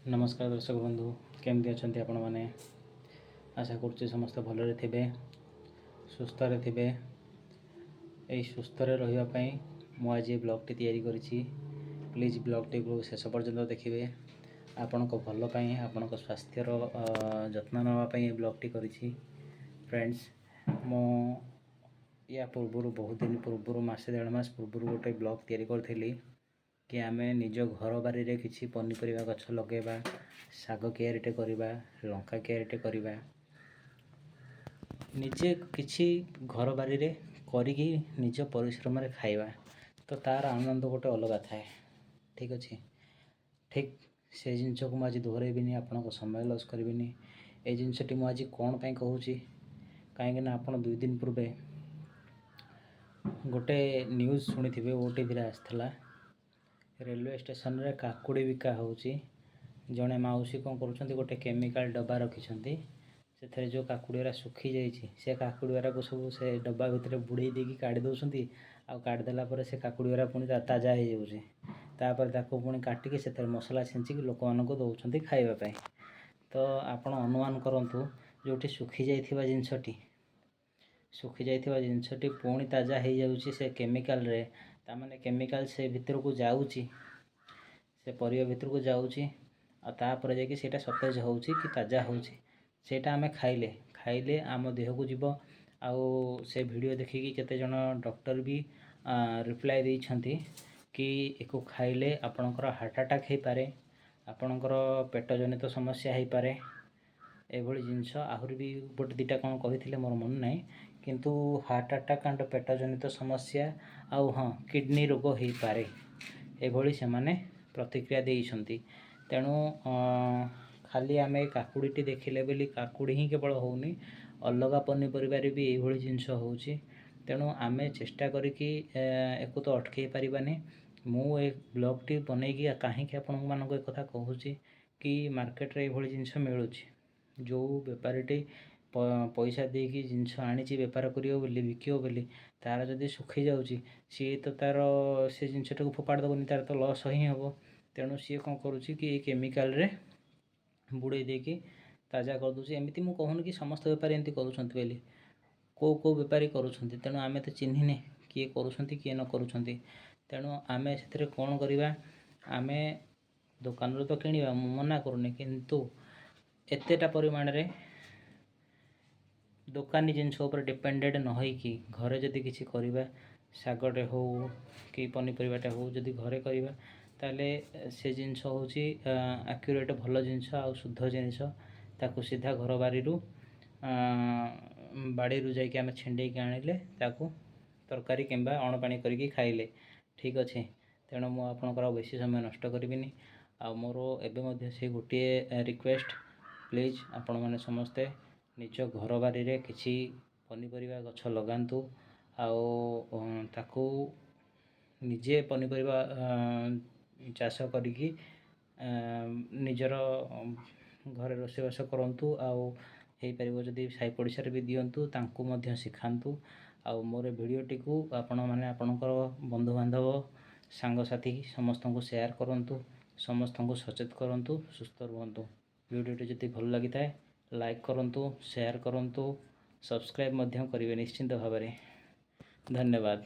नमस्कार दर्शक बंधु केमती अच्छा आपण मैंने आशा कर समस्त भलरे थे सुस्थ थे यही सुस्थ रही मुझे ब्लॉग टी तैयारी करी प्लीज ब्लॉग टी को शेष पर्यंत देखिए आपण को भल आपण स्वास्थ्यर जत्न नापी ब्लॉग टी करी फ्रेंड्स मो या पूर्वर बहुत दिन पूर्वर मसे 1.5 मास पूर्वर गोटे ब्लॉग तैयारी करी कि आमे निज घर बारी रे किसी पनीपरिया गछ लगेबा साग क्यारिटे करवा लंका क्यारिटे करवा निजे किसी घर बारी रे करिकी निज परिश्रम रे खाइबा तो तार आनंद गोटे अलग थाए। ठीक अच्छे ठीक से जिनस को मुझे दोहरेबी आपन को समय लॉस करी ये जिनसटी मुझे कौन पाई कहूँ कहीं आप 2 दिन पूर्वे गोटे न्यूज़ शुणी थे ओटीवी आसला रेलवे स्टेशन रे काकुड़ी बिका होची जड़े मौसी कौन कर गोटे केमिकाल डब्बा रखिंट से जो काकुड़ीरा सुखी जाइए से काकुड़ीरा को सब से डब्बा भितर बुड़े देकी काढ़ी दौरान काढ़ीदेला से काकुड़ीरा पुणी ताजा हो जापर पुणी काटिकी से मसला छेचिकी लोक मान दौरान खावाई तो आपण अनुमान करूँ जो सुखी जाइए जिनसटी सुखी जाइए जिनसटी पुणी ताजा हो जाऊँगी से केमिकाल रे तामाने केमिकाल से भितर को जाऊँगी से परिया भितर को जाऊँगी आपर जाकि सेटा सतेज हो कि ताजा होटा आम खाइले खाइले आम देह को जीव आउ से वीडियो देखिकी केते जन डॉक्टर भी रिप्लाई देइछंती कि एको खाइले आपणकर हार्ट अटैक हो पारे आपणकर पेट जनित समस्या हो पारे एभली जिनस आहरी भी गोटे 2टा कौन कही मोर मन ना किंतु हार्ट अटैक एंड पेट जनित समस्या आउ हाँ किडनी रोग हो पारे एभली से माने प्रतिक्रिया देइछंती तेणु खाली आम काकुड़ी देखिले बोली काकुड़ी ही केवल होनी अलग पनीपरिबार भी यही जिनस होची तेणु आम चेष्टा करिकी एको तो अटकई पारिबानी मु एक ब्लॉग टी बनईकी कहीं आपण मानक एक कथा कहूँ कि मार्केट रे यही जिनस मिलूची जो बेपारीटी पैसा देकी जिनस आनी बेपार करियो बोली बिकियो बोली तार जदि सुखी जाऊँगी सी तो तार से जिनसटा को फोपाड़ देवनी तार तो लॉस ही हम तेणु सी कौन करुच्ची कि केमिकाल रे बुड़े देकी ताजा कर दूसरी एमती मुझे कहूनी कि समस्त बेपारी एमती करुँच बोली को बेपारी करुँच तेणु आम तो चिन्हने किए करुँच किए न करुँच तेणु आम से कौन करवा आम दुकान तो किणवा मना करूनी किंतु एतेटा परिमाण रे दुकानी जिनस डिपेंडेड न होइकी घरे जदि किसी करवा सागटे हो कि पनीपरियाटा हो जदि घरे करवा ताले से जिनस हूँ एक्यूरेट भल जिनस आ शुद्ध जिनस ताकू सीधा घर बारी बाड़ी जाकि आम छिंडेकी आनिले ताकू तरकारी किंबा अणपाणी करके खाइले ठीक अच्छे तेणु मु आपणकर बेसी समय नष्ट करिबिनी आ मोर एबे से गोटे रिक्वेस्ट प्लीज आपण मैंने समस्ते निज घर बारी रे किसी पनीपरिया गछ लगातु ताकू निजे पनीपरिया चाष करिकी निजर घर रोषेबास करूँ आउ हो जदि साई पड़िशार भी दिंतु तांकू मध्य शिखातु आ मोर भिडियोटी को आपण मैंने आपणकर बंधु बांधव सांगसाथी समस्त को शेयर करूँ समस्त को सचेत करूँ सुस्थ रुहतु भिडियोटी जदि भल लगी था लाइक करूँ शेयर करूँ सब्सक्राइब करेंगे निश्चिंत भाव में धन्यवाद।